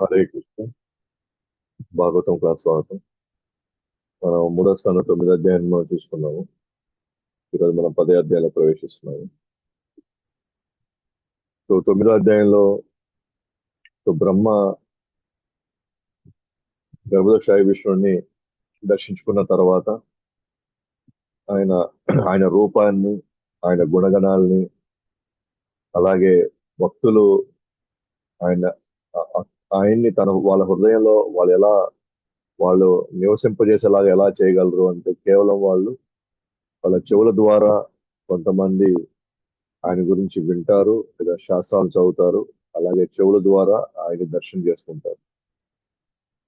Hare Krishna. Bhagavatam class స్వాగతం. మనం మూడో స్థానం 9వ అధ్యాయం మనం చూసుకున్నాము. ఈరోజు మనం 10వ అధ్యాయంలో ప్రవేశిస్తున్నాము. సో 9వ అధ్యాయంలో బ్రహ్మ గర్భదక్షాయి విష్ణుడిని దర్శించుకున్న తర్వాత ఆయన ఆయన రూపాన్ని, ఆయన గుణగణాలని, అలాగే భక్తులు ఆయన ఆయన్ని వాళ్ళ హృదయంలో వాళ్ళు నివసింపజేసేలాగా ఎలా చేయగలరు అంటే కేవలం వాళ్ళ చెవుల ద్వారా కొంతమంది ఆయన గురించి వింటారు, లేదా శాస్త్రాలు చదువుతారు, అలాగే చెవుల ద్వారా ఆయన దర్శనం చేసుకుంటారు.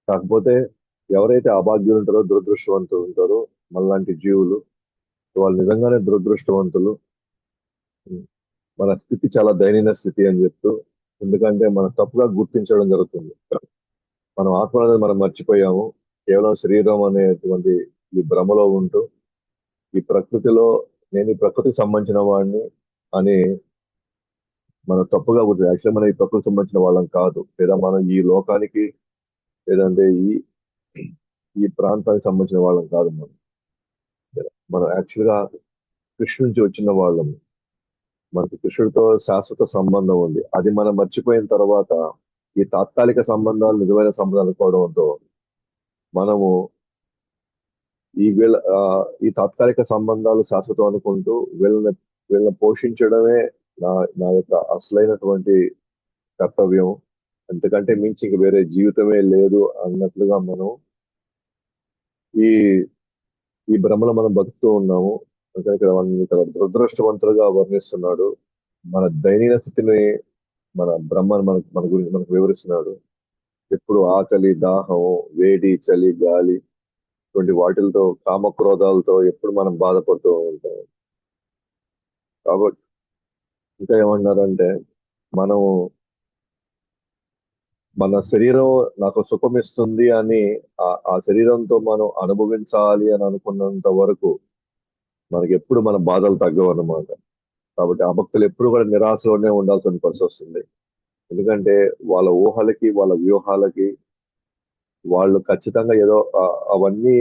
కాకపోతే ఎవరైతే అభాగ్యులు ఉంటారో, దురదృష్టవంతులు ఉంటారో, మనలాంటి జీవులు, వాళ్ళు నిజంగానే దురదృష్టవంతులు. మన స్థితి చాలా దయనీయ స్థితి అని చెప్తూ, ఎందుకంటే మనం తప్పుగా గుర్తించడం జరుగుతుంది. మనం ఆత్మ అనేది మనం మర్చిపోయాము. కేవలం శరీరం అనేటువంటి ఈ భ్రమలో ఉంటూ, ఈ ప్రకృతిలో నేను ఈ ప్రకృతికి సంబంధించిన వాడిని అని మనం తప్పుగా గుర్తు. యాక్చువల్లీ మనం ఈ ప్రకృతికి సంబంధించిన వాళ్ళం కాదు, లేదా మనం ఈ లోకానికి, లేదంటే ఈ ప్రాంతానికి సంబంధించిన వాళ్ళం కాదు. మనం యాక్చువల్ గా కృష్ణు నుంచి వచ్చిన వాళ్ళము. మనకి కృష్ణుడితో శాశ్వత సంబంధం ఉంది. అది మనం మర్చిపోయిన తర్వాత ఈ తాత్కాలిక సంబంధాలు నిజమైన సంబంధాలు అనుకోవడంతో మనము ఈ తాత్కాలిక సంబంధాలు శాశ్వతం అనుకుంటూ వీళ్ళని పోషించడమే నా నా యొక్క అసలైనటువంటి కర్తవ్యం. అంతకంటే మించి ఇంక వేరే జీవితమే లేదు అన్నట్లుగా మనం ఈ ఈ భ్రమలో మనం బతుకుతూ ఉన్నాము. అందుకని ఇక్కడ దురదృష్టవంతులుగా వర్ణిస్తున్నాడు. మన దయనీయ స్థితిని, మన బ్రహ్మను మన గురించి మనకు వివరిస్తున్నాడు. ఎప్పుడు ఆకలి, దాహం, వేడి, చలి, గాలి ఇటువంటి వాటిలతో, కామక్రోధాలతో ఎప్పుడు మనం బాధపడుతూ ఉంటాం. కాబట్టి ఇంకా ఏమన్నారంటే, మనము మన శరీరం నాకు సుఖం ఇస్తుంది అని ఆ శరీరంతో మనం అనుభవించాలి అని అనుకున్నంత వరకు మనకి ఎప్పుడు మన బాధలు తగ్గవు అన్నమాట. కాబట్టి ఆ భక్తులు ఎప్పుడు కూడా నిరాశలోనే ఉండాల్సిన పరిస్థితి వస్తుంది. ఎందుకంటే వాళ్ళ ఊహలకి, వాళ్ళ వ్యూహాలకి వాళ్ళు ఖచ్చితంగా ఏదో అవన్నీ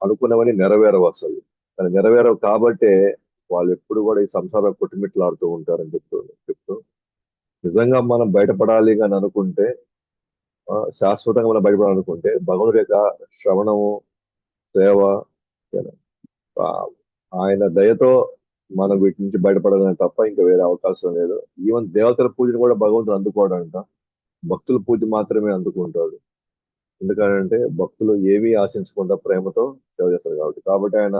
అనుకున్నవన్నీ నెరవేరవు అసలు. కానీ నెరవేరవు కాబట్టే వాళ్ళు ఎప్పుడు కూడా ఈ సంసారం కొట్టుమిట్లాడుతూ ఉంటారని చెప్తూ నిజంగా మనం బయటపడాలి అని అనుకుంటే, శాశ్వతంగా మనం బయటపడాలనుకుంటే భగవంతుడి యొక్క శ్రవణము, సేవ, ఆ, ఆయన దయతో మనం వీటి నుంచి బయటపడాలని తప్ప ఇంకా వేరే అవకాశం లేదు. ఈవెన్ దేవతల పూజను కూడా భగవంతుడు అందుకోవడంట, భక్తుల పూజ మాత్రమే అందుకుంటాడు. ఎందుకంటే భక్తులు ఏమీ ఆశించకుండా ప్రేమతో సేవ చేస్తారు కాబట్టి ఆయన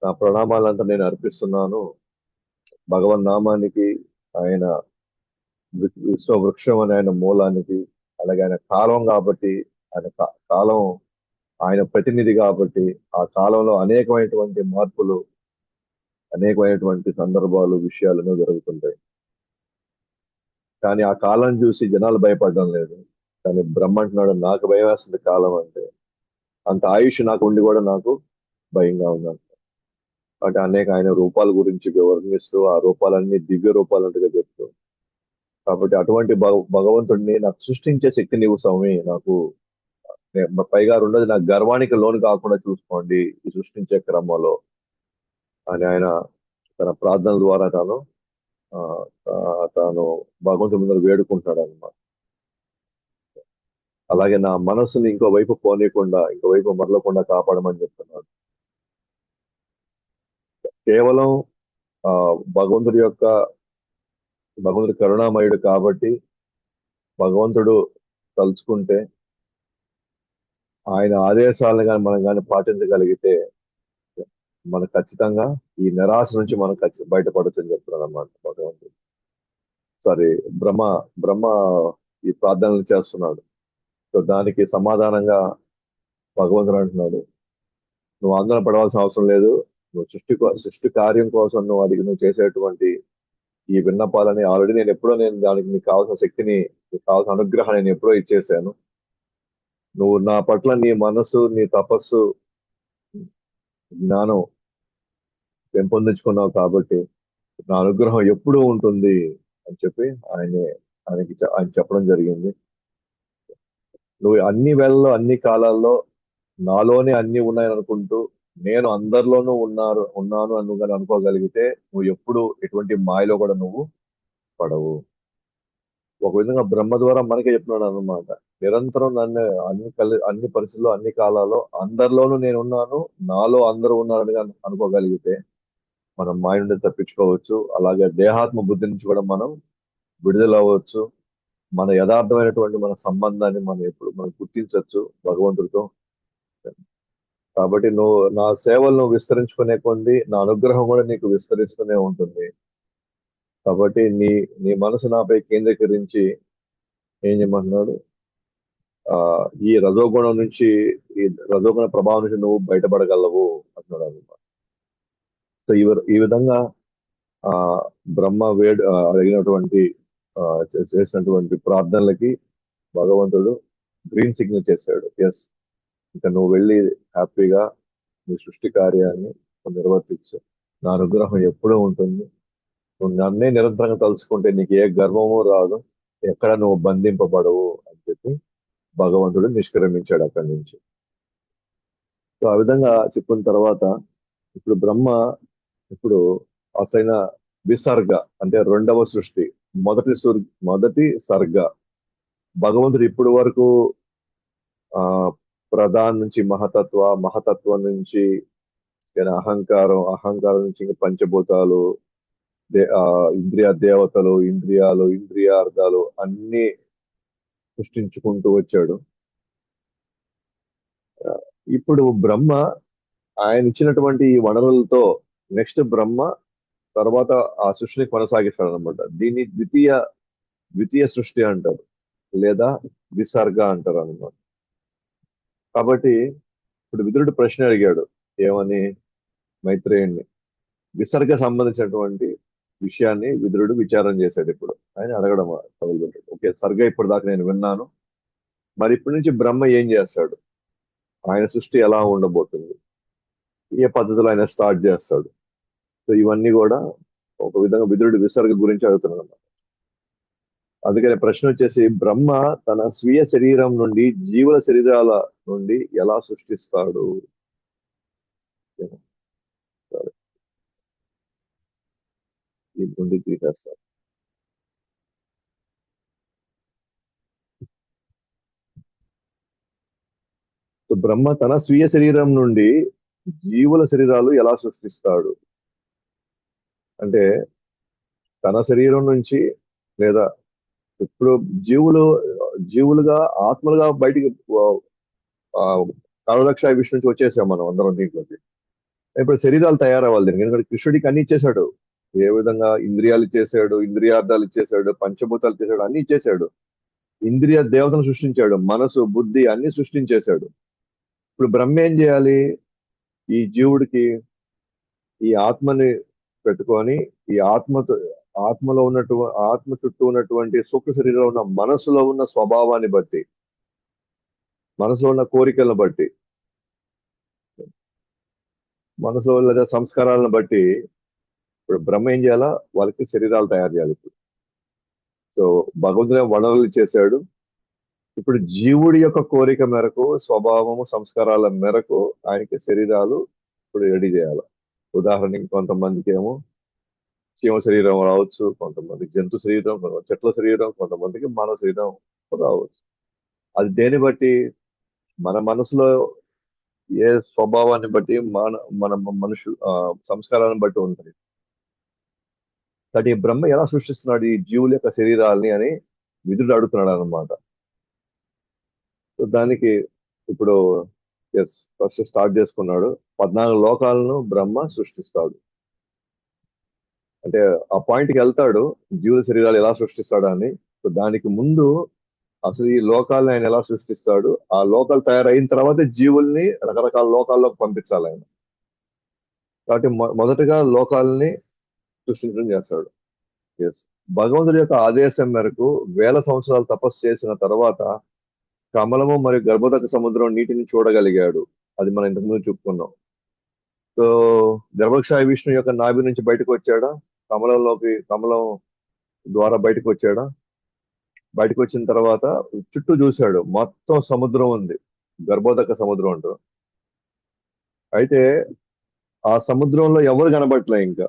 నా ప్రణామాలంతా నేను అర్పిస్తున్నాను భగవన్ నామానికి, ఆయన విశ్వవృక్షం అని ఆయన మూలానికి, అలాగే ఆయన కాలం కాబట్టి, ఆయన కాలం, ఆయన ప్రతినిధి కాబట్టి ఆ కాలంలో అనేకమైనటువంటి మార్పులు, అనేకమైనటువంటి సందర్భాలు, విషయాలను జరుగుతుంటాయి. కానీ ఆ కాలం చూసి జనాలు భయపడడం లేదు. కానీ బ్రహ్మ అంటున్నాడు, నాకు భయం వేస్తుంది కాలం అంటే, అంత ఆయుష్ నాకు ఉండి కూడా నాకు భయంగా ఉందంట. అంటే ఆయన రూపాల గురించి వివరణిస్తూ ఆ రూపాలన్నీ దివ్య రూపాలంటగా చెప్తూ, కాబట్టి అటువంటి భగవంతుడిని నాకు సృష్టించే శక్తి నీవు స్వామి, నాకు పైగా రెండోది నాకు గర్వానికి లోను కాకుండా చూసుకోండి ఈ సృష్టించే క్రమంలో అని ఆయన తన ప్రార్థన ద్వారా ఆ, తాను భగవంతుడి ముందర వేడుకుంటున్నాడు అనమాట. అలాగే నా మనస్సుని ఇంకో వైపు పోనీయకుండా, ఇంకో వైపు మరలకుండా కాపాడమని చెప్తున్నాడు. కేవలం ఆ భగవంతుడి కరుణామయుడు కాబట్టి భగవంతుడు తలుచుకుంటే, ఆయన ఆదేశాలను కానీ మనం కానీ పాటించగలిగితే మనం ఖచ్చితంగా ఈ నిరాశ నుంచి మనం బయటపడచ్చు అని చెప్తున్నాడు అన్నమాట భగవంతుడు. సారీ, బ్రహ్మ బ్రహ్మ ఈ ప్రార్థనలు చేస్తున్నాడు. సో దానికి సమాధానంగా భగవంతుడు అంటున్నాడు, నువ్వు ఆందోళన పడవలసిన అవసరం లేదు. నువ్వు సృష్టి కార్యం కోసం నువ్వు చేసేటువంటి ఈ విన్నపాలని ఆల్రెడీ నేను దానికి నీకు కావాల్సిన శక్తిని, నీకు కావాల్సిన అనుగ్రహాన్ని నేను ఎప్పుడో ఇచ్చేసాను. నువ్వు నా పట్ల నీ మనసు, నీ తపస్సు, జ్ఞానం పెంపొందించుకున్నావు కాబట్టి నా అనుగ్రహం ఎప్పుడూ ఉంటుంది అని చెప్పి ఆయన చెప్పడం జరిగింది. నువ్వు అన్ని వేళల్లో అన్ని కాలాల్లో నాలోనే అన్ని ఉన్నాయని అనుకుంటూ నేను అందరిలోనూ ఉన్నాను అని నువ్వు కానీ అనుకోగలిగితే నువ్వు ఎప్పుడు ఎటువంటి మాయలో కూడా నువ్వు పడవు. ఒక విధంగా బ్రహ్మ ద్వారా మనకే చెప్తున్నాడు అన్నమాట. నిరంతరం నన్ను అన్ని పరిస్థితుల్లో అన్ని కాలాల్లో అందరిలోనూ నేను ఉన్నాను, నాలో అందరూ ఉన్నారని కానీ అనుకోగలిగితే మనం మాయ నుండి తప్పించుకోవచ్చు. అలాగే దేహాత్మ బుద్ధి నుంచి కూడా మనం విడుదల అవ్వచ్చు. మన యథార్థమైనటువంటి మన సంబంధాన్ని మనం గుర్తించవచ్చు భగవంతుడితో. కాబట్టి నువ్వు నా సేవలను విస్తరించుకునే కొద్దీ నా అనుగ్రహం కూడా నీకు విస్తరిస్తూనే ఉంటుంది. కాబట్టి నీ నీ మనసు నాపై కేంద్రీకరించి ఏం చేయమంటున్నాడు, ఆ ఈ రజోగుణం నుంచి, ఈ రజోగుణ ప్రభావం నుంచి నువ్వు బయటపడగలవు అంటున్నాడు అన్నమాట. సో ఈ విధంగా ఆ బ్రహ్మ అడిగినటువంటి ఆ, చేసినటువంటి ప్రార్థనలకి భగవంతుడు గ్రీన్ సిగ్నల్ చేశాడు. ఎస్, ఇంకా నువ్వు వెళ్ళి హ్యాపీగా నీ సృష్టి కార్యాన్ని నిర్వర్తించు. నా అనుగ్రహం ఎప్పుడూ ఉంటుంది. నువ్వు నన్నే నిరంతరంగా తలుచుకుంటే నీకు ఏ గర్వము రాదు, ఎక్కడ నువ్వు బంధింపబడవు అని చెప్పి భగవంతుడు నిష్క్రమించాడు అక్కడి నుంచి. సో ఆ విధంగా చెప్పిన తర్వాత ఇప్పుడు బ్రహ్మ ఇప్పుడు అసలైన విసర్గ అంటే రెండవ సృష్టి, మొదటి సర్గ. భగవంతుడు ఇప్పటి వరకు ఆ ప్రధాన్ నుంచి మహతత్వం నుంచి అహంకారం నుంచి ఇంకా పంచభూతాలు, ఇంద్రియ దేవతలు, ఇంద్రియార్థాలు అన్ని సృష్టించుకుంటూ వచ్చాడు. ఇప్పుడు బ్రహ్మ ఆయన ఇచ్చినటువంటి ఈ వనరులతో నెక్స్ట్ బ్రహ్మ తర్వాత ఆ సృష్టిని కొనసాగిస్తాడు అనమాట. దీన్ని ద్వితీయ సృష్టి అంటారు, లేదా విసర్గ అంటారు అనమాట. కాబట్టి ఇప్పుడు విదురుడు ప్రశ్న అడిగాడు, ఏమని? మైత్రేయుణ్ణి విసర్గ సంబంధించినటువంటి విషయాన్ని విదురుడు విచారం చేశాడు. ఇప్పుడు ఆయన అడగడం మొదలుపెట్టాడు. ఓకే, సర్గ ఇప్పుడు దాకా నేను విన్నాను, మరి ఇప్పటి నుంచి బ్రహ్మ ఏం చేస్తాడు, ఆయన సృష్టి ఎలా ఉండబోతుంది, ఏ పద్ధతిలో ఆయన స్టార్ట్ చేస్తాడు. సో ఇవన్నీ కూడా ఒక విధంగా విదురుడు విసర్గ గురించి అడుగుతున్నాడు అన్నమాట. అందుకని ప్రశ్న వచ్చేసి, బ్రహ్మ తన స్వీయ శరీరం నుండి జీవుల శరీరాల నుండి ఎలా సృష్టిస్తాడు? సరే, దీని నుండి తీసేస్తాడు. సో బ్రహ్మ తన స్వీయ శరీరం నుండి జీవుల శరీరాలు ఎలా సృష్టిస్తాడు అంటే, తన శరీరం నుంచి, లేదా ఇప్పుడు జీవులుగా ఆత్మలుగా బయటికి కాలదక్ష విషయం నుంచి వచ్చేసాం మనం అందరం దీంట్లోకి. ఇప్పుడు శరీరాలు తయారవ్వాలి దీనికి, ఎందుకంటే కృష్ణుడికి అన్ని ఇచ్చేశాడు. ఏ విధంగా ఇంద్రియాలు ఇచ్చేసాడు, ఇంద్రియార్థాలు ఇచ్చేసాడు, పంచభూతాలు ఇచ్చేసాడు, అన్ని ఇచ్చేసాడు. ఇంద్రియ దేవతను సృష్టించాడు, మనసు బుద్ధి అన్ని సృష్టించేశాడు. ఇప్పుడు బ్రహ్మ ఏం చేయాలి? ఈ జీవుడికి ఈ ఆత్మని పెట్టుకొని, ఈ ఆత్మ చుట్టూ ఉన్నటువంటి సూక్ష్మ శరీరంలో ఉన్న మనసులో ఉన్న స్వభావాన్ని బట్టి, మనసులో ఉన్న కోరికలను బట్టి, మనసులో లేదా సంస్కారాలను బట్టి ఇప్పుడు బ్రహ్మ ఏం చేయాలా? వాళ్ళకి శరీరాలు తయారు చేయాలి. ఇప్పుడు సో భగవంతుడే వనరులు చేశాడు. ఇప్పుడు జీవుడి యొక్క కోరిక మేరకు, స్వభావము సంస్కారాల మేరకు ఆయనకి శరీరాలు ఇప్పుడు రెడీ చేయాలి. ఉదాహరణకి కొంతమందికి ఏమో చీమ శరీరం రావచ్చు, కొంతమందికి జంతు శరీరం, కొంతమంది చెట్ల శరీరం, కొంతమందికి మానవ శరీరం రావచ్చు. అది దేని బట్టి? మన మనసులో ఏ స్వభావాన్ని బట్టి, మన మనుషులు సంస్కారాన్ని బట్టి ఉంటుంది. కాబట్టి బ్రహ్మ ఎలా సృష్టిస్తున్నాడు ఈ జీవుల యొక్క శరీరాల్ని అని విదురుడు అడుగుతున్నాడు అనమాట. సో దానికి ఇప్పుడు ఫస్ట్ స్టార్ట్ చేసుకున్నాడు. 14 లోకాలను బ్రహ్మ సృష్టిస్తాడు. అంటే ఆ పాయింట్కి వెళ్తాడు, జీవుల శరీరాలు ఎలా సృష్టిస్తాడు అని. సో దానికి ముందు అసలు ఈ లోకాలను ఆయన ఎలా సృష్టిస్తాడు, ఆ లోకాలు తయారైన తర్వాత జీవుల్ని రకరకాల లోకాల్లోకి పంపించాలి ఆయన. కాబట్టి మొదటగా లోకాలని సృష్టించడం చేస్తాడు. ఎస్, భగవంతుడి యొక్క ఆదేశం మేరకు వేల సంవత్సరాలు తపస్సు చేసిన తర్వాత కమలము మరియు గర్భోదక సముద్రం నీటిని చూడగలిగాడు. అది మనం ఇంతకుముందు చెప్పుకున్నాం. సో గర్భక్షాయ విష్ణు యొక్క నాభి నుంచి బయటకు వచ్చాడా? కమలం ద్వారా బయటకు వచ్చాడా? బయటకు వచ్చిన తర్వాత చుట్టూ చూశాడు, మొత్తం సముద్రం ఉంది, గర్భోదక సముద్రం అంటారు. అయితే ఆ సముద్రంలో ఎవరు కనబడట్లే ఇంకా.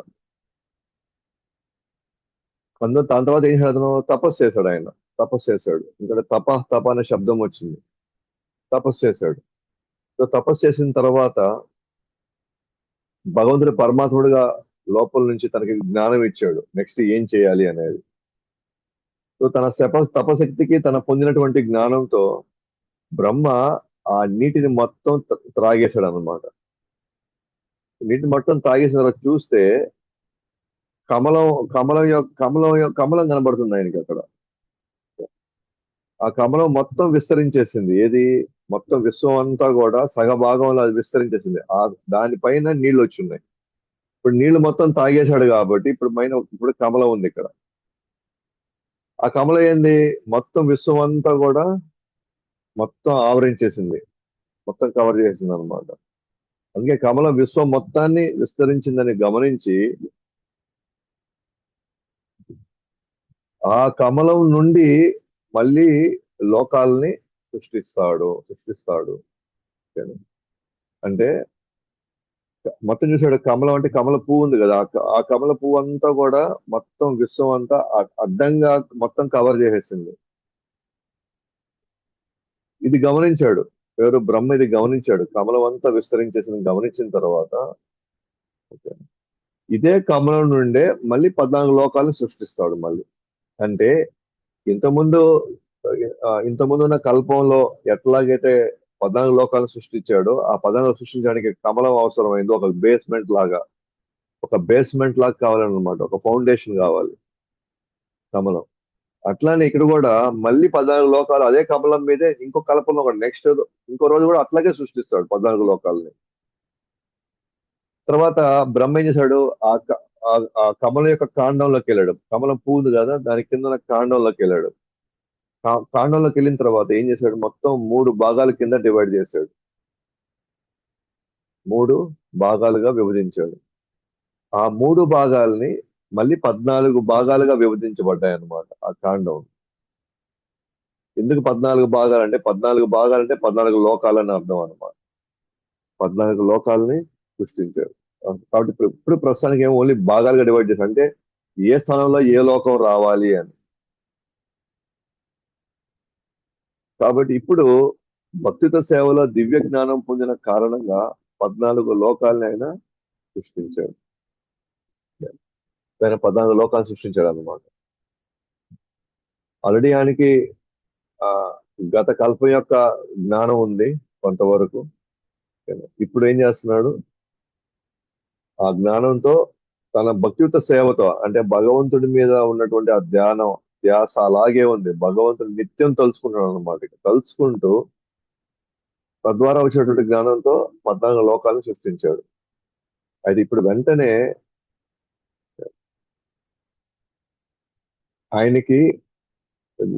దాని తర్వాత ఏం చేశాడు అతను? తపస్సు చేశాడు. ఆయన తపస్సు చేశాడు. ఇక్కడ తప తప అనే శబ్దం వచ్చింది. తపస్సు చేశాడు. సో తపస్సు చేసిన తర్వాత భగవంతుడు పరమాత్ముడుగా లోపల నుంచి తనకి జ్ఞానం ఇచ్చాడు, నెక్స్ట్ ఏం చేయాలి అనేది. సో తన తపశక్తికి తన పొందినటువంటి జ్ఞానంతో బ్రహ్మ ఆ నీటిని మొత్తం త్రాగేశాడు అన్నమాట. నీటిని మొత్తం త్రాగేసిన తర్వాత చూస్తే కమలం కమలం కనబడుతుంది ఆయనకి అక్కడ. ఆ కమలం మొత్తం విస్తరించేసింది. ఏది? మొత్తం విశ్వం అంతా కూడా సగభాగంలో అది విస్తరించేసింది. దానిపైన నీళ్లు వచ్చి ఉన్నాయి. ఇప్పుడు నీళ్లు మొత్తం తాగేశాడు కాబట్టి ఇప్పుడు కమలం ఉంది ఇక్కడ. ఆ కమలం ఏంది? మొత్తం విశ్వం అంతా కూడా మొత్తం ఆవరించేసింది, మొత్తం కవర్ చేసింది అనమాట. అందుకే కమలం విశ్వం మొత్తాన్ని విస్తరించిందని గమనించి ఆ కమలం నుండి మళ్ళీ లోకాలని సృష్టిస్తాడు. అంటే మొత్తం చూసాడు, కమలం అంటే కమల పువ్వు ఉంది కదా, ఆ కమల పువ్వు అంతా కూడా మొత్తం విశ్వం అంతా అడ్డంగా మొత్తం కవర్ చేసేసింది. ఇది గమనించాడు ఎవరు? బ్రహ్మ ఇది గమనించాడు. కమలం అంతా విస్తరించేసిన గమనించిన తర్వాత ఇదే కమలం నుండే మళ్ళీ 14 లోకాలను సృష్టిస్తాడు మళ్ళీ. అంటే ఇంతకుముందు ఇంతకుముందు ఉన్న కల్పంలో ఎట్లాగైతే 14 లోకాలను సృష్టించాడో, ఆ 14 సృష్టించడానికి కమలం అవసరమైంది. ఒక బేస్మెంట్ లాగా కావాలన్నమాట, ఒక ఫౌండేషన్ కావాలి కమలం. అట్లానే ఇక్కడ కూడా మళ్ళీ 14 లోకాలు అదే కమలం మీదే ఇంకో కల్పంలో నెక్స్ట్ ఇంకో రోజు కూడా అట్లాగే సృష్టిస్తాడు 14 లోకాలని. తర్వాత బ్రహ్మ ఏం చేశాడు? ఆ కమలం యొక్క కాండంలోకి వెళ్ళాడు. కమలం పువ్వు ఉంది కదా, దాని కింద కాండంలోకి వెళ్ళాడు. కాండంలోకి వెళ్ళిన తర్వాత ఏం చేశాడు? మొత్తం 3 భాగాల కింద డివైడ్ చేశాడు. 3 భాగాలుగా విభజించాడు. ఆ 3 భాగాల్ని మళ్ళీ 14 భాగాలుగా విభజించబడ్డాయి అన్నమాట ఆ కాండం. ఎందుకు 14 భాగాలంటే 14 లోకాలని అర్థం అన్నమాట. 14 లోకాలని సృష్టించాడు. కాబట్టి ఇప్పుడు ప్రస్తుతానికి ఏమో ఓన్లీ భాగాలుగా డివైడ్ చేశాడు. అంటే ఏ స్థానంలో ఏ లోకం రావాలి అని. కాబట్టి ఇప్పుడు భక్తితో సేవలో దివ్య జ్ఞానం పొందిన కారణంగా 14 లోకాలని ఆయన సృష్టించాడు. ఆయన 14 లోకాలు సృష్టించాడు అన్నమాట. ఆల్రెడీ ఆయనకి ఆ గత కల్పం యొక్క జ్ఞానం ఉంది కొంతవరకు. ఇప్పుడు ఏం చేస్తున్నాడు? ఆ జ్ఞానంతో తన భక్తియుత సేవతో, అంటే భగవంతుడి మీద ఉన్నటువంటి ఆ ధ్యాస అలాగే ఉంది. భగవంతుడు నిత్యం తలుచుకుంటున్నాడు అనమాట. తలుచుకుంటూ తద్వారా వచ్చినటువంటి జ్ఞానంతో 14 లోకాలను సృష్టించాడు. అయితే ఇప్పుడు వెంటనే ఆయనకి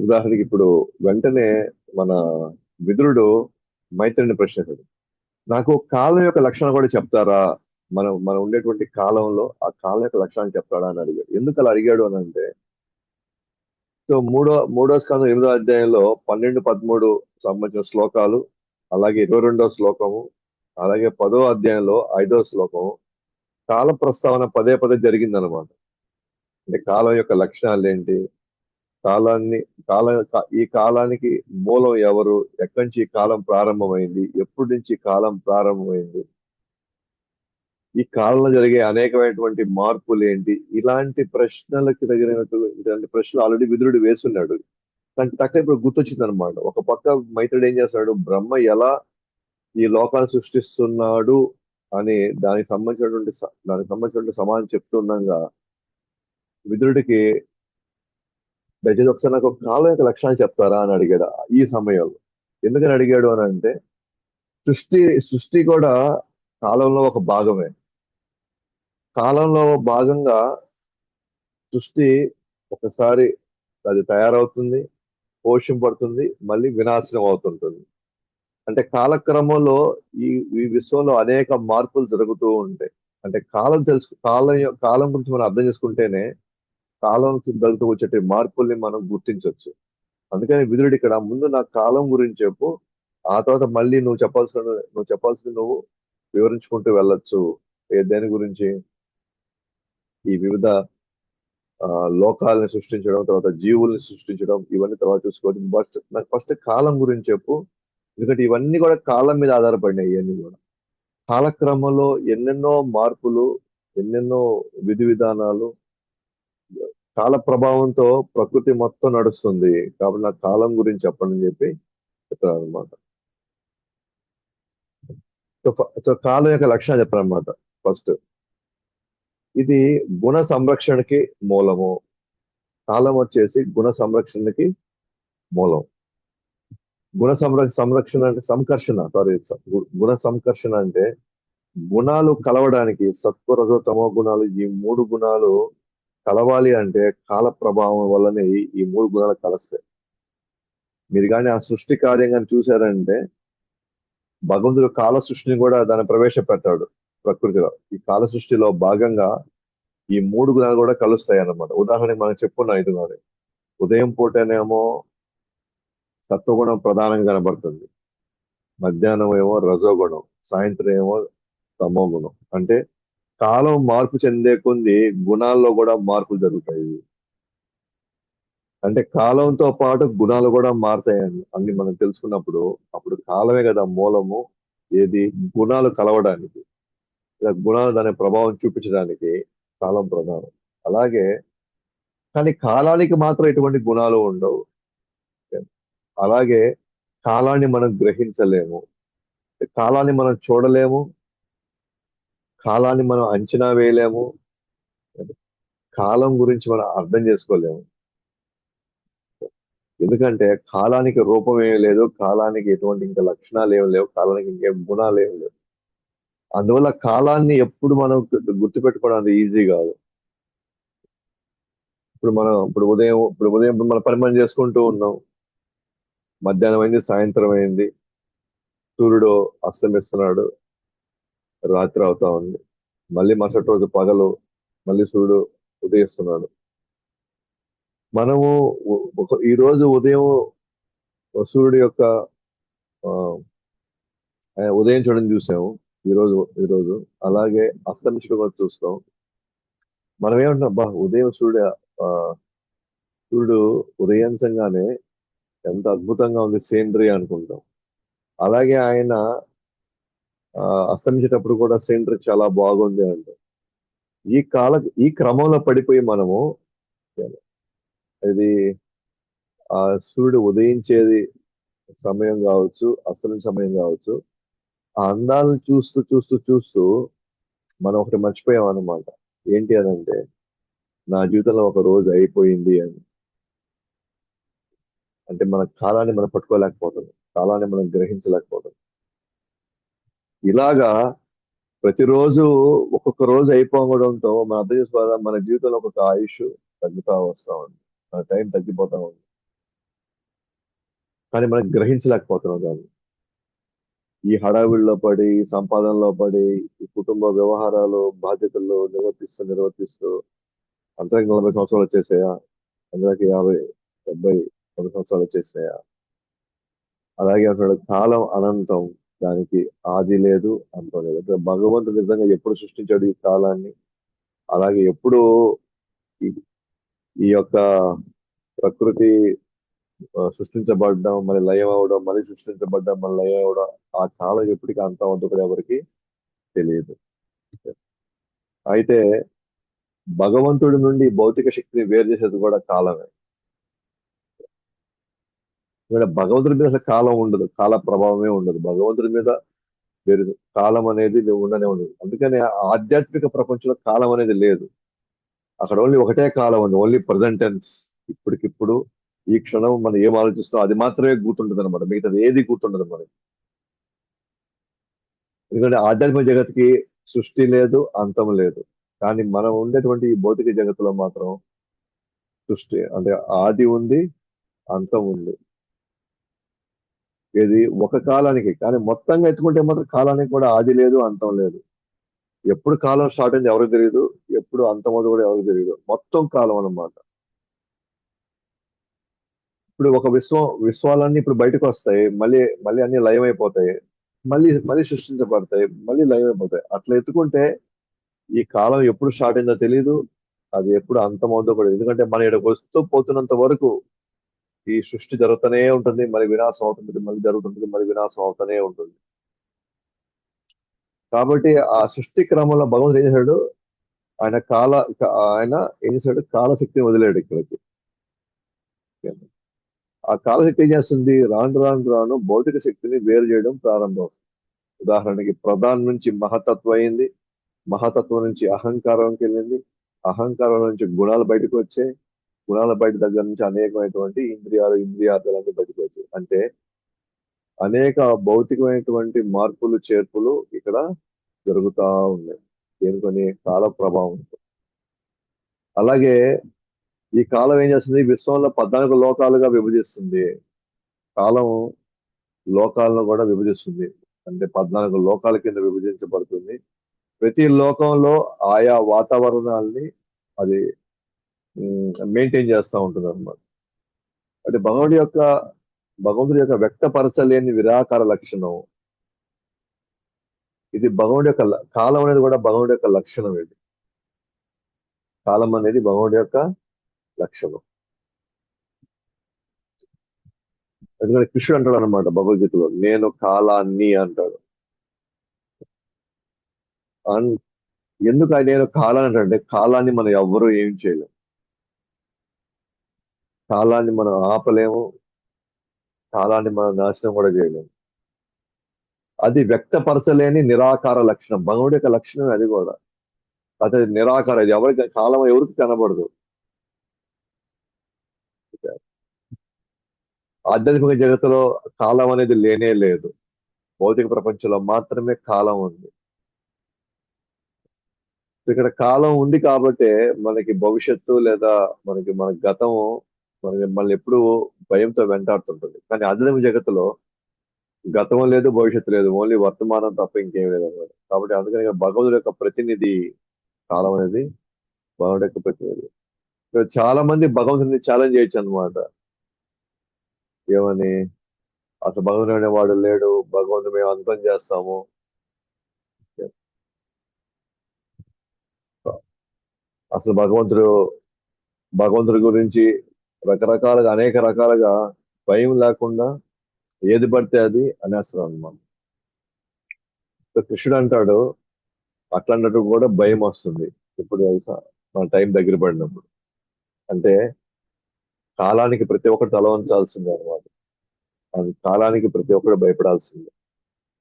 ఉదాహరణకి ఇప్పుడు వెంటనే మన విదురుడు మైత్రుని ప్రశ్నించాడు, నాకు కాలం యొక్క లక్షణం కూడా చెప్తారా? మనం ఉండేటువంటి కాలంలో ఆ కాలం యొక్క లక్షణాన్ని చెప్తాడా అని అడిగాడు. ఎందుకు అలా అడిగాడు అని అంటే, సో మూడో స్కందం 8వ అధ్యాయంలో 12, 13 సంబంధించిన శ్లోకాలు, అలాగే 22వ శ్లోకము, అలాగే 10వ అధ్యాయంలో 5వ శ్లోకము కాల ప్రస్తావన పదే పదే జరిగిందనమాట. అంటే కాలం యొక్క లక్షణాలు ఏంటి, ఈ కాలానికి మూలం ఎవరు, ఎక్కడి నుంచి ఈ కాలం ప్రారంభమైంది, ఎప్పటి నుంచి కాలం ప్రారంభమైంది, ఈ కాలంలో జరిగే అనేకమైనటువంటి మార్పులు ఏంటి, ఇలాంటి ప్రశ్నలకు తగినటువంటి ప్రశ్నలు ఆల్రెడీ విదురుడు వేస్తున్నాడు. దానికి తక్క ఇప్పుడు గుర్తొచ్చింది అనమాట. ఒక పక్క మైత్రుడు ఏం చేస్తాడు? బ్రహ్మ ఎలా ఈ లోకాన్ని సృష్టిస్తున్నాడు అని దానికి సంబంధించినటువంటి సమాధానం చెప్తుండగా విదురుడికి దయచేసి ఒకసారి నాకు కాలం యొక్క లక్షణాలు చెప్తారా అని అడిగాడు ఈ సమయంలో. ఎందుకని అడిగాడు అని అంటే, సృష్టి కూడా కాలంలో ఒక భాగమే. కాలంలో భాగంగా సృష్టి ఒకసారి అది తయారవుతుంది, పోషింపడుతుంది, మళ్ళీ వినాశనం అవుతుంటుంది. అంటే కాలక్రమంలో ఈ విశ్వంలో అనేక మార్పులు జరుగుతూ ఉంటాయి. అంటే కాలం గురించి మనం అర్థం చేసుకుంటేనే కాలం జరుగుతూ వచ్చే మార్పుల్ని మనం గుర్తించవచ్చు. అందుకని విదురుడు ఇక్కడ ముందు నా కాలం గురించి చెప్పు, ఆ తర్వాత మళ్ళీ నువ్వు చెప్పాల్సిన నువ్వు వివరించుకుంటూ వెళ్ళొచ్చు. దేని గురించి? ఈ వివిధ లోకాలని సృష్టించడం, తర్వాత జీవుల్ని సృష్టించడం, ఇవన్నీ తర్వాత చూసుకోవచ్చు. బట్ నాకు ఫస్ట్ కాలం గురించి చెప్పు. ఎందుకంటే ఇవన్నీ కూడా కాలం మీద ఆధారపడినాయి. ఇవన్నీ కూడా కాలక్రమంలో ఎన్నెన్నో మార్పులు, ఎన్నెన్నో విధి విధానాలు, కాల ప్రభావంతో ప్రకృతి మొత్తం నడుస్తుంది. కాబట్టి నాకు కాలం గురించి చెప్పండి అని చెప్పి చెప్తారు అనమాట. సో కాలం యొక్క లక్షణాలు చెప్పారనమాట. ఫస్ట్, ఇది గుణ సంరక్షణకి మూలము. కాలం వచ్చేసి గుణ సంరక్షణకి మూలం. సంరక్షణ అంటే సంకర్షణ, సారీ, గుణ సంకర్షణ అంటే గుణాలు కలవడానికి, సత్వ రజో తమో గుణాలు, ఈ మూడు గుణాలు కలవాలి అంటే కాల ప్రభావం వల్లనే ఈ మూడు గుణాలు కలుస్తాయి. మీరు కానీ ఆ సృష్టి కార్యం కానీ చూసారంటే భగవంతుడు కాల సృష్టిని కూడా దాన్ని ప్రవేశపెడతాడు ప్రకృతిలో. ఈ కాల సృష్టిలో భాగంగా ఈ మూడు గుణాలు కూడా కలుస్తాయి అన్నమాట. ఉదాహరణకి మనం చెప్పుకున్న ఐదు గుణాలు. ఉదయం పూటనేమో సత్వగుణం ప్రధానంగా కనబడుతుంది, మధ్యాహ్నం ఏమో రజోగుణం, సాయంత్రం ఏమో తమో గుణం. అంటే కాలం మార్పు చెందే కొద్ది గుణాల్లో కూడా మార్పులు జరుగుతాయి. అంటే కాలంతో పాటు గుణాలు కూడా మారుతాయని అన్ని మనం తెలుసుకున్నప్పుడు, అప్పుడు కాలమే కదా మూలము. ఏది? గుణాలు కలవడానికి, ఇలా గుణాలు దాని ప్రభావం చూపించడానికి కాలం ప్రధానం. అలాగే కానీ కాలానికి మాత్రం ఎటువంటి గుణాలు ఉండవు. అలాగే కాలాన్ని మనం గ్రహించలేము, కాలాన్ని మనం చూడలేము, కాలాన్ని మనం అంచనా వేయలేము, కాలం గురించి మనం అర్థం చేసుకోలేము. ఎందుకంటే కాలానికి రూపం ఏం లేదు, కాలానికి ఎటువంటి ఇంకా లక్షణాలు ఏం లేవు, కాలానికి ఇంకేం గుణాలు ఏం లేవు. అందువల్ల కాలాన్ని ఎప్పుడు మనం గుర్తుపెట్టుకోవడం అంత ఈజీ కాదు. ఇప్పుడు ఉదయం మనం పని మనం చేసుకుంటూ ఉన్నాం, మధ్యాహ్నం అయింది, సాయంత్రం అయింది, సూర్యుడు అస్తమిస్తున్నాడు, రాత్రి అవుతా ఉంది, మళ్ళీ మరుసటి రోజు పగలు, మళ్ళీ సూర్యుడు ఉదయిస్తున్నాడు. మనము ఈ రోజు ఉదయం సూర్యుడు యొక్క ఆ, ఉదయం చూడడం చూసాము, ఈ రోజు అలాగే అస్తమించడం కూడా చూస్తాం. మనం ఏమంటున్నాం, బా ఉదయం ఆ, సూర్యుడు ఉదయాంతంగానే ఎంత అద్భుతంగా ఉంది సీనరీ అనుకుంటాం. అలాగే ఆయన అస్తమించేటప్పుడు కూడా సీనరీ చాలా బాగుంది అంటాం. ఈ కాల ఈ క్రమంలో పడిపోయి మనము ఇది ఆ సూర్యుడు ఉదయించేది సమయం కావచ్చు, అస్తమించే సమయం కావచ్చు, ఆ అందాలను చూస్తూ చూస్తూ చూస్తూ మనం ఒకటి మర్చిపోయాం అన్నమాట. ఏంటి అనంటే, నా జీవితంలో ఒక రోజు అయిపోయింది అని. అంటే మన కాలాన్ని మనం పట్టుకోలేకపోతున్నాం, కాలాన్ని మనం గ్రహించలేకపోతున్నాం. ఇలాగా ప్రతిరోజు ఒక్కొక్క రోజు అయిపోవడంతో మన అర్థం చేసుకోవాలా, మన జీవితంలో ఒక్కొక్క ఆయుష్ తగ్గుతా వస్తా ఉంది, మన టైం తగ్గిపోతా ఉంది. కానీ మనం గ్రహించలేకపోతున్నాం దాన్ని. ఈ హడావిడిలో పడి, ఈ సంపాదనలో పడి, ఈ కుటుంబ వ్యవహారాలు, బాధ్యతలు నిర్వర్తిస్తూ అందరికి 40 సంవత్సరాలు వచ్చేసాయా, అందరికి 50, 70, 100 సంవత్సరాలు వచ్చేసాయా. అలాగే అంటున్నాడు, కాలం అనంతం, దానికి ఆది లేదు, అంతం లేదు. అంటే భగవంతుడు నిజంగా ఎప్పుడు సృష్టించాడు ఈ కాలాన్ని, అలాగే ఎప్పుడు ఈ ఈ యొక్క ప్రకృతి సృష్టించబడ్డం, మళ్ళీ లయం అవడం, మళ్ళీ సృష్టించబడ్డం, మళ్ళీ లయం అవడం, ఆ కాలం ఎప్పటికీ అంతం అవుతుందో కూడా ఎవరికి తెలియదు. అయితే భగవంతుడి నుండి భౌతిక శక్తిని వేరు చేసేది కూడా కాలమే. ఎందుకంటే భగవంతుడి మీద అసలు కాలం ఉండదు, కాల ప్రభావమే ఉండదు భగవంతుడి మీద. వేరు కాలం అనేది ఉండనే ఉండదు. అందుకని ఆధ్యాత్మిక ప్రపంచంలో కాలం అనేది లేదు. అక్కడ ఓన్లీ ఒకటే కాలం ఉంది, ఓన్లీ ప్రజెంట్ టెన్స్. ఇప్పటికిప్పుడు ఈ క్షణం మనం ఏం ఆలోచిస్తాం అది మాత్రమే గుర్తుంటుంది అనమాట, మిగతాది ఏది గుర్తుండదు మనకి. ఎందుకంటే ఆధ్యాత్మిక జగత్కి సృష్టి లేదు, అంతం లేదు. కానీ మనం ఉండేటువంటి ఈ భౌతిక జగత్తులో మాత్రం సృష్టి అంటే ఆది ఉంది, అంతం ఉంది. ఇది ఒక కాలానికి, కానీ మొత్తంగా ఎత్తుకుంటే మాత్రం కాలానికి కూడా ఆది లేదు, అంతం లేదు. ఎప్పుడు కాలం స్టార్ట్ అయింది ఎవరికి తెలియదు, ఎప్పుడు అంతం అవుతుంది కూడా ఎవరికి తెలియదు. మొత్తం కాలం అన్నమాట. ఇప్పుడు ఒక విశ్వాలన్నీ ఇప్పుడు బయటకు వస్తాయి, మళ్ళీ మళ్ళీ అన్ని లయం అయిపోతాయి, మళ్ళీ మళ్ళీ సృష్టించబడతాయి, మళ్ళీ లయం అయిపోతాయి. అట్లా ఎత్తుకుంటే ఈ కాలం ఎప్పుడు స్టార్ట్ అయిందో తెలియదు, అది ఎప్పుడు అంతమవుతుందో కూడా. ఎందుకంటే మన ఇక్కడికి వస్తూ పోతున్నంత వరకు ఈ సృష్టి జరుగుతూనే ఉంటుంది, మళ్ళీ వినాశం అవుతుంటుంది, మళ్ళీ జరుగుతుంటుంది, మళ్ళీ వినాశం అవుతూనే ఉంటుంది. కాబట్టి ఆ సృష్టి క్రమంలో భగవంతుడు ఏం చేశాడు, ఆయన ఆయన ఏం చేశాడు, కాలశక్తిని వదిలేడు ఇక్కడికి. ఆ కాలశక్తి ఏం చేస్తుంది, రాను రాను రాను భౌతిక శక్తిని వేరు చేయడం ప్రారంభం. ఉదాహరణకి ప్రధానం నుంచి మహతత్వం అయింది, మహతత్వం నుంచి అహంకారంకి వెళ్ళింది, అహంకారం నుంచి గుణాలు బయటకు వచ్చాయి, గుణాల బయట దగ్గర నుంచి అనేకమైనటువంటి ఇంద్రియార్థాలన్నీ బయటకు వచ్చాయి. అంటే అనేక భౌతికమైనటువంటి మార్పులు చేర్పులు ఇక్కడ జరుగుతా ఉన్నాయి, దేనికొని కాల ప్రభావం. అలాగే ఈ కాలం ఏం చేస్తుంది, విశ్వంలో 14 లోకాలుగా విభజిస్తుంది. కాలం లోకాలను కూడా విభజిస్తుంది, అంటే 14 లోకాల కింద విభజించబడుతుంది. ప్రతి లోకంలో ఆయా వాతావరణాల్ని అది మెయింటైన్ చేస్తూ ఉంటుంది అనమాట. అంటే భగవంతుడి యొక్క వ్యక్తపరచలేని నిరాకార లక్షణం ఇది. భగవంతుడి యొక్క కాలం అనేది కూడా భగవంతుడి యొక్క లక్షణం. ఇది కాలం అనేది భగవంతుడి యొక్క లక్షణం. ఎందుకంటే కృష్ణుడు అంటాడు అనమాట భగవద్గీతలో, నేను కాలాన్ని అంటాడు. ఎందుకు ఆయన నేను కాలాన్ని అంటే, కాలాన్ని మనం ఎవ్వరూ ఏం చేయలేము, కాలాన్ని మనం ఆపలేము, కాలాన్ని మనం నాశనం కూడా చేయలేము. అది వ్యక్తపరచలేని నిరాకార లక్షణం, భగవుడి యొక్క లక్షణం అది కూడా. అదే నిరాకార, ఇది కాలం ఎవరికి కనబడదు. ఆధ్యాత్మిక జగత్తులో కాలం అనేది లేనే లేదు, భౌతిక ప్రపంచంలో మాత్రమే కాలం ఉంది. ఇక్కడ కాలం ఉంది కాబట్టే మనకి భవిష్యత్తు లేదా మన గతము మనల్ని ఎప్పుడు భయంతో వెంటాడుతుంటుంది. కానీ ఆధ్యాత్మిక జగత్తులో గతం లేదు, భవిష్యత్తు లేదు, ఓన్లీ వర్తమానం తప్ప ఇంకేం లేదు అన్నమాట. కాబట్టి అందుకని భగవంతుడి యొక్క ప్రతినిధి కాలం అనేది, భగవంతుడి యొక్క ప్రతినిధి. ఇక్కడ చాలా మంది భగవంతుడిని ఛాలెంజ్ చేయొచ్చు అనమాట. ఏమని, అసలు భగవంతుడు అనేవాడు లేడు, భగవంతుడు మేము అంతం చేస్తాము. అసలు భగవంతుడి గురించి రకరకాలుగా అనేక రకాలుగా భయం లేకుండా ఏది పడితే అది అనేస్తారు అనమాట. కృష్ణుడు అంటాడు, అట్లాంటి కూడా భయం వస్తుంది ఇప్పుడు తెలుసా, మన టైం దగ్గర పడినప్పుడు. అంటే కాలానికి ప్రతి ఒక్కరు తల వంచాల్సిందే అనమాట. అది కాలానికి ప్రతి ఒక్కరు భయపడాల్సిందే.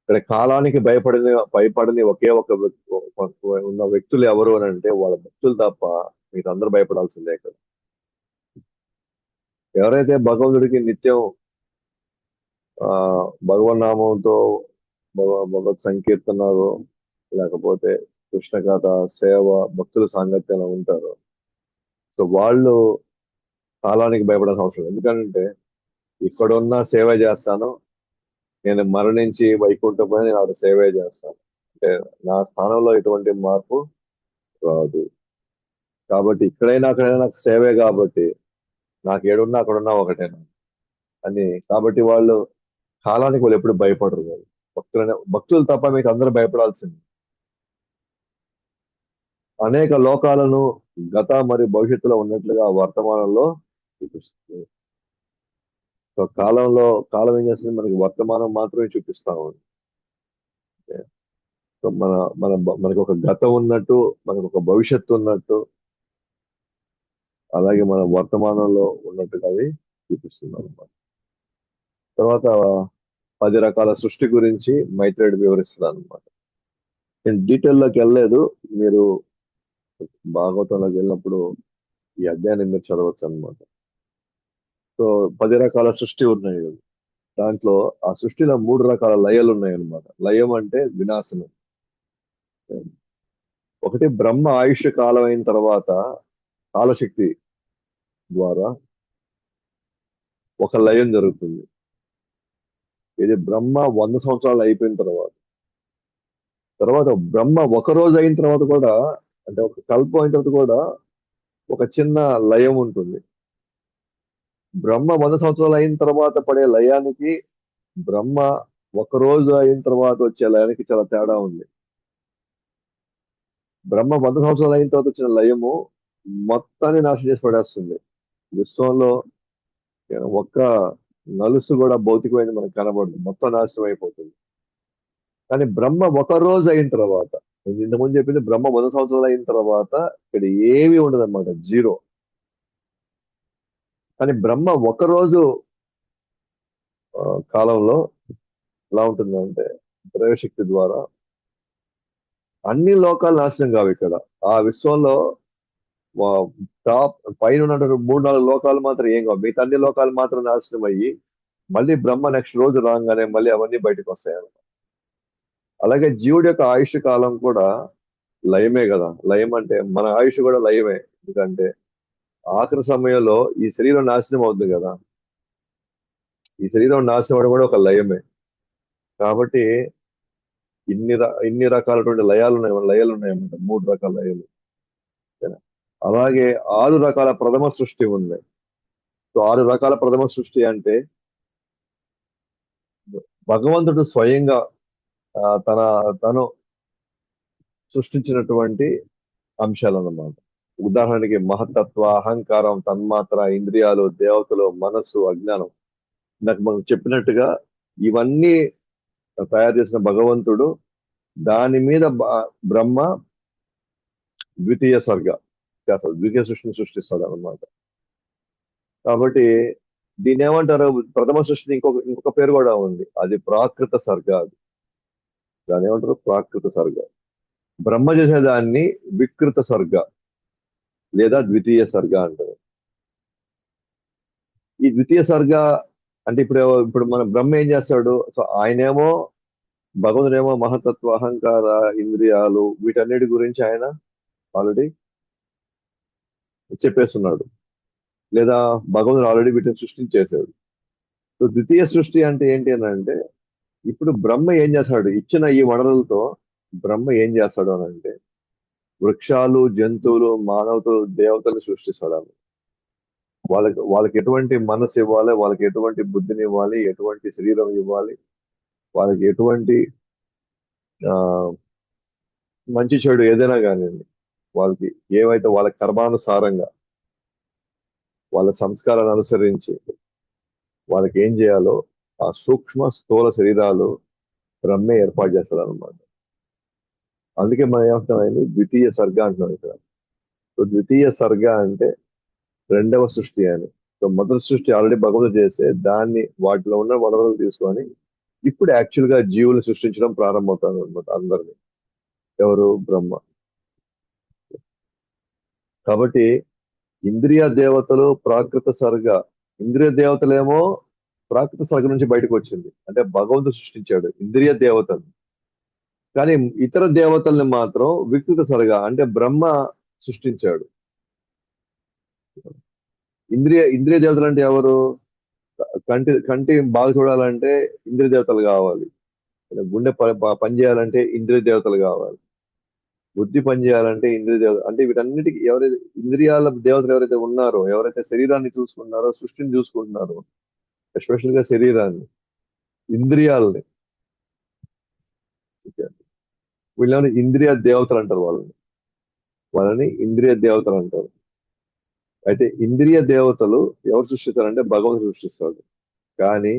ఇక్కడ కాలానికి భయపడని ఒకే ఉన్న వ్యక్తులు ఎవరు అని అంటే వాళ్ళ భక్తులు తప్ప మీరు అందరూ భయపడాల్సిందే. ఇక్కడ ఎవరైతే భగవంతుడికి నిత్యం ఆ భగవన్నామంతో భగవత్ సంకీర్తనలు లేకపోతే కృష్ణ కథ సేవ భక్తుల సాంగత్యంలో ఉంటారు, సో వాళ్ళు కాలానికి భయపడాల్సిన అవసరం. ఎందుకంటే ఇక్కడున్న సేవ చేస్తాను, నేను మరణించి వైకుంఠపై నేను ఆవిడ సేవే చేస్తాను, అంటే నా స్థానంలో ఎటువంటి మార్పు రాదు. కాబట్టి ఇక్కడైనా అక్కడైనా నాకు సేవే, కాబట్టి నాకు ఏడున్నా అక్కడున్నా ఒకటేనా అని. కాబట్టి కాలానికి వాళ్ళు ఎప్పుడు భయపడరు కాదు. భక్తులు తప్ప మీకు అందరూ భయపడాల్సింది. అనేక లోకాలను గత మరియు భవిష్యత్తులో ఉన్నట్లుగా వర్తమానంలో చూపిస్తుంది. సో కాలం ఏం చేస్తుంది, మనకి వర్తమానం మాత్రమే చూపిస్తా ఉంది. సో మనకి ఒక గతం ఉన్నట్టు, మనకు ఒక భవిష్యత్తు ఉన్నట్టు, అలాగే మన వర్తమానంలో ఉన్నట్టుగా అది చూపిస్తుంది అనమాట. తర్వాత 10 రకాల సృష్టి గురించి మైత్రేయుడు వివరిస్తున్నాడు అనమాట. నేను డీటెయిల్లోకి వెళ్ళలేదు, మీరు భాగవతంలోకి వెళ్ళినప్పుడు ఈ అధ్యాయాన్ని మీరు చదవచ్చు అనమాట. సో 10 రకాల సృష్టి ఉన్నాయి. దాంట్లో ఆ సృష్టిలో 3 రకాల లయలు ఉన్నాయి అనమాట. లయం అంటే వినాశనం. ఒకటి బ్రహ్మ ఆయుష్ కాలం అయిన తర్వాత కాలశక్తి ద్వారా ఒక లయం జరుగుతుంది. ఇది బ్రహ్మ 100 సంవత్సరాలు అయిపోయిన తర్వాత బ్రహ్మ ఒక రోజు అయిన తర్వాత కూడా, అంటే ఒక కల్పం అయిన తర్వాత కూడా ఒక చిన్న లయం ఉంటుంది. బ్రహ్మ 100 సంవత్సరాలు అయిన తర్వాత పడే లయానికి, బ్రహ్మ ఒక రోజు అయిన తర్వాత వచ్చే లయానికి చాలా తేడా ఉంది. బ్రహ్మ 100 సంవత్సరాలు అయిన తర్వాత వచ్చిన లయము మొత్తాన్ని నాశనం చేసి పడేస్తుంది. విశ్వంలో ఒక్క నలుసు కూడా భౌతికమైన మనకు కనబడదు, మొత్తం నాశనం అయిపోతుంది. కానీ బ్రహ్మ ఒక రోజు అయిన తర్వాత, నేను ఇంతకుముందు చెప్పింది బ్రహ్మ 100 సంవత్సరాలు అయిన తర్వాత ఇక్కడ ఏమీ ఉండదు అనమాట, జీరో. కానీ బ్రహ్మ ఒక రోజు ఆ, కాలంలో ఎలా ఉంటుందంటే, దైవశక్తి ద్వారా అన్ని లోకాలు నాశనం కావు ఇక్కడ. ఆ విశ్వంలో వా- టాప్ పైన ఉన్న 3-4 లోకాలు మాత్రం ఏం కావు, మిగతా అన్ని లోకాలు మాత్రం నాశనం అయ్యి మళ్ళీ బ్రహ్మ నెక్స్ట్ రోజు రాగానే మళ్ళీ అవన్నీ బయటకు వస్తాయి. అలాగే జీవుడి యొక్క ఆయుష్ కాలం కూడా లయమే కదా. లయం అంటే మన ఆయుష్ కూడా లయమే. ఎందుకంటే ఆఖరి సమయంలో ఈ శరీరం నాశనం అవుతుంది కదా. ఈ శరీరం నాశనం అవడం కూడా ఒక లయమే. కాబట్టి ఇన్ని రకాలటువంటి లయాలు ఉన్నాయన్నమాట, 3 రకాల లయాలు. ఓకేనా? అలాగే 6 రకాల ప్రథమ సృష్టి ఉంది. సో 6 రకాల ప్రథమ సృష్టి అంటే భగవంతుడు స్వయంగా తను సృష్టించినటువంటి అంశాలు అన్నమాట. ఉదాహరణకి మహత్తత్వ, అహంకారం, తన్మాత్ర, ఇంద్రియాలు, దేవతలు, మనస్సు, అజ్ఞానం. నాకు మనం చెప్పినట్టుగా ఇవన్నీ తయారు చేసిన భగవంతుడు, దాని మీద బ్రహ్మ ద్వితీయ సర్గ చేస్తాడు, ద్వితీయ సృష్టిని సృష్టిస్తాడు అనమాట. కాబట్టి దీన్ని ఏమంటారు, ప్రథమ సృష్టి ఇంకొక పేరు కూడా ఉంది, అది ప్రాకృత సర్గ. అది దాన్ని ఏమంటారు, ప్రాకృత సర్గ. బ్రహ్మ చేసేదాన్ని వికృత సర్గ లేదా ద్వితీయ సర్గ అంటారు. ఈ ద్వితీయ సర్గ అంటే ఇప్పుడు మన బ్రహ్మ ఏం చేస్తాడు, సో ఆయనేమో భగవంతుడేమో మహతత్వ, అహంకార, ఇంద్రియాలు, వీటన్నిటి గురించి ఆయన ఆల్రెడీ చెప్పేస్తున్నాడు, లేదా భగవంతుడు ఆల్రెడీ వీటిని సృష్టించేశాడు. సో ద్వితీయ సృష్టి అంటే ఏంటి అని అంటే, ఇప్పుడు బ్రహ్మ ఏం చేస్తాడు, ఇచ్చిన ఈ వనరులతో బ్రహ్మ ఏం చేస్తాడు అని అంటే, వృక్షాలు, జంతువులు, మానవులు, దేవతలు సృష్టిస్తాడు. వాళ్ళకి ఎటువంటి మనసు ఇవ్వాలి, వాళ్ళకి ఎటువంటి బుద్ధిని ఇవ్వాలి, ఎటువంటి శరీరం ఇవ్వాలి, వాళ్ళకి ఎటువంటి ఆ మంచి చెడు ఏదైనా కానివ్వండి, వాళ్ళకి ఏవైతే వాళ్ళ కర్మానుసారంగా వాళ్ళ సంస్కారాన్ని అనుసరించి వాళ్ళకి ఏం చేయాలో ఆ సూక్ష్మ స్థూల శరీరాలు బ్రహ్మే ఏర్పాటు చేస్తాడు అనమాట. అందుకే మనం ఏమంటున్నాం, ద్వితీయ సర్గ అంటున్నాం ఇక్కడ. సో ద్వితీయ సర్గ అంటే రెండవ సృష్టి అని. సో మొదటి సృష్టి ఆల్రెడీ భగవంతుడు చేస్తే దాన్ని వాటిలో ఉన్న వనరులు తీసుకొని ఇప్పుడు యాక్చువల్ గా జీవులు సృష్టించడం ప్రారంభమవుతారు అనమాట అందరినీ. ఎవరు, బ్రహ్మ. కాబట్టి ఇంద్రియ దేవతలు ప్రాకృత సర్గ, ఇంద్రియ దేవతలేమో ప్రాకృత సర్గ నుంచి బయటకు వచ్చింది, అంటే భగవంతుడు సృష్టించాడు ఇంద్రియ దేవతలు. కానీ ఇతర దేవతల్ని మాత్రం వికృత సర్గ అంటే బ్రహ్మ సృష్టించాడు. ఇంద్రియ దేవతలు అంటే ఎవరు, కంటి బాగా చూడాలంటే ఇంద్రియ దేవతలు కావాలి, గుండె పని చేయాలంటే ఇంద్రియ దేవతలు కావాలి, బుద్ధి పని చేయాలంటే ఇంద్రియ దేవత. అంటే వీటన్నిటికీ ఎవరైతే ఇంద్రియాల దేవతలు ఎవరైతే ఉన్నారో, ఎవరైతే శరీరాన్ని చూసుకుంటున్నారో, సృష్టిని చూసుకుంటున్నారో, ఎస్పెషల్ గా శరీరాన్ని, ఇంద్రియాలని, వీళ్ళని ఇంద్రియ దేవతలు అంటారు. వాళ్ళని ఇంద్రియ దేవతలు అంటారు. అయితే ఇంద్రియ దేవతలు ఎవరు సృష్టిస్తారంటే భగవంతుడు సృష్టిస్తాడు. కానీ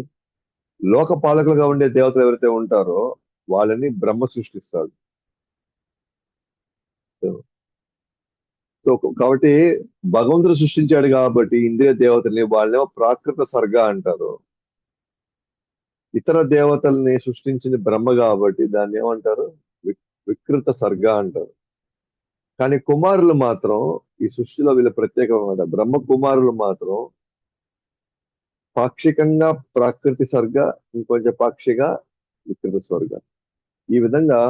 లోక పాలకులుగా ఉండే దేవతలు ఎవరైతే ఉంటారో వాళ్ళని బ్రహ్మ సృష్టిస్తాడు. సో కాబట్టి భగవంతుడు సృష్టించాడు కాబట్టి ఇంద్రియ దేవతల్ని వాళ్ళేమో ప్రాకృత సర్గ అంటారు. ఇతర దేవతల్ని సృష్టించింది బ్రహ్మ కాబట్టి దాన్ని ఏమంటారు, వికృత సర్గ అంటారు. కానీ కుమారులు మాత్రం ఈ సృష్టిలో వీళ్ళ ప్రత్యేకమైన బ్రహ్మ కుమారులు మాత్రం పాక్షికంగా ప్రాకృతి సర్గ, ఇంకొంచెం పాక్షిగా వికృత స్వర్గ. ఈ విధంగా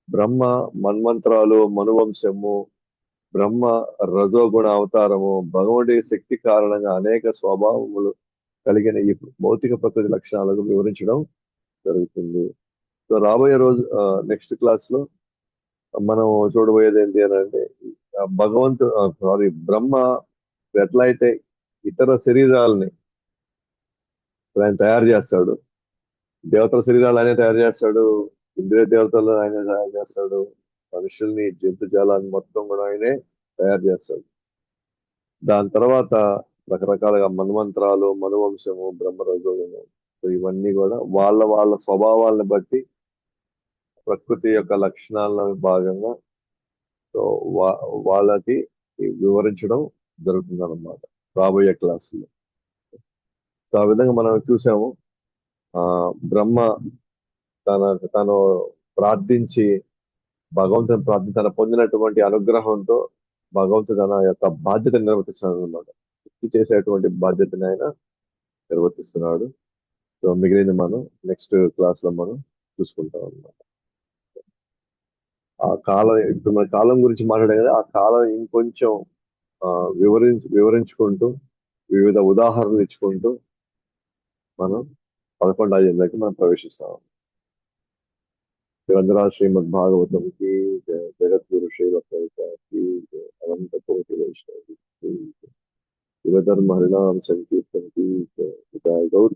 బ్రహ్మ మన్వంతరాలు, మనువంశము, బ్రహ్మ రజోగుణ అవతారము, భగవంతుడి శక్తి కారణంగా అనేక స్వభావములు కలిగిన ఈ భౌతిక ప్రకృతి లక్షణాలను వివరించడం జరుగుతుంది. సో రాబోయే రోజు నెక్స్ట్ క్లాస్ లో మనం చూడబోయేది ఏంటి అని అంటే, భగవంతుడు సారీ బ్రహ్మ ఎట్లా అయితే ఇతర శరీరాలని ఆయన తయారు చేస్తాడు. దేవతల శరీరాలు ఆయనే తయారు చేస్తాడు. ఇంద్రియ దేవతలు ఆయనే తయారు చేస్తాడు. మనుషుల్ని, జంతుజాలాన్ని మొత్తం కూడా ఆయనే తయారు చేస్తాడు. దాని తర్వాత రకరకాలుగా మన్వంతరాలు, మనువంశము, బ్రహ్మరజోగము, సో ఇవన్నీ కూడా వాళ్ళ వాళ్ళ స్వభావాలను బట్టి ప్రకృతి యొక్క లక్షణాలను భాగంగా సో వాళ్ళకి వివరించడం జరుగుతుంది అన్నమాట రాబోయే క్లాసులో. సో ఆ విధంగా మనం చూసాము. ఆ బ్రహ్మ తన తను ప్రార్థించి తన పొందినటువంటి అనుగ్రహంతో భగవంతుడు తన యొక్క బాధ్యతను నిర్వర్తిస్తున్నాడు అనమాట. సృష్టి చేసేటువంటి బాధ్యతని ఆయన నిర్వర్తిస్తున్నాడు. సో మిగిలింది మనం నెక్స్ట్ క్లాస్ లో మనం చూసుకుంటాం అన్నమాట. ఆ కాలం, ఇప్పుడు మన కాలం గురించి మాట్లాడే కదా, ఆ కాలం ఇంకొంచెం ఆ, వివరించుకుంటూ వివిధ ఉదాహరణలు ఇచ్చుకుంటూ మనం 11వ అధ్యాయంలోకి మనం ప్రవేశిస్తాం. గ్రంథరాజ్ శ్రీమద్ భాగవతంకి, జగద్గురు శ్రీవత్కి, అనంత కోటి వైష్ణవి, యువధర్మ హరినామ సంకీర్తనకి, గౌర్